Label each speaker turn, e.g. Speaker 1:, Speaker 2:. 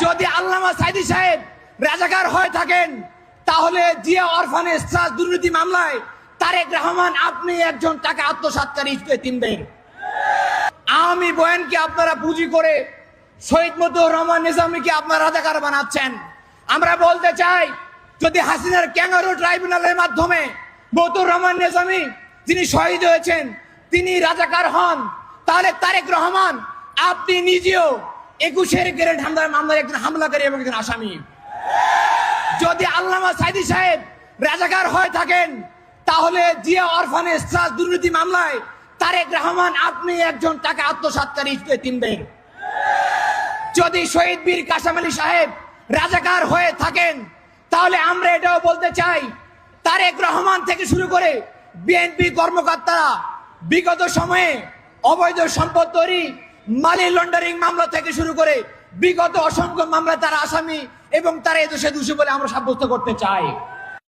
Speaker 1: যদি আল্লামা সাইদি সাহেব রাজাকার হয়ে থাকেন তাহলে জিয়া অরফানেজ ট্রাস্ট দুর্নীতি মামলায় তারেক রহমান আপনি একজন টাকা আত্মসাৎকারী হিসেবে চিনবেন। আওয়ামী বয়ানকে আপনারা পুঁজি করে শহীদ মতিউর রহমান নিজামীকে আপনারা রাজাকার বানাচ্ছেন। আমরা বলতে চাই, যদি হাসিনার ক্যাঙ্গারু ট্রাইব্যুনালের মাধ্যমে মতিউর রহমান নিজামী যিনি শহীদ হয়েছেন তিনি রাজাকার হন, তাহলে তারেক রহমান আপনি নিজেও 21 গ্রেড মামলার একজন হামলাকারী এবং একজন আসামি। যদি আল্লামা সাইদি সাহেব রাজাকার হয়ে থাকেন তাহলে জিয়া অরফানেজ ট্রাস্ট দুর্নীতি মামলায় তারেক রহমান আপনি একজন টাকা আত্মসাৎকারী হিসেবে চিনবেন। যদি শহীদ বীর কাশেম আলী সাহেব রাজাকার হয়ে থাকেন তাহলে আমরা এটাও বলতে চাই, তারেক রহমান থেকে শুরু করে বিএনপি কর্মকর্তারা বিগত সময়ে অবৈধ সম্পদ তৈরি, মানি লন্ডারিং মামলা থেকে শুরু করে বিগত অসংখ্য মামলা তারা আসামি এবং তারা এদেশে দোষী বলে আমরা সাব্যস্ত করতে চাই।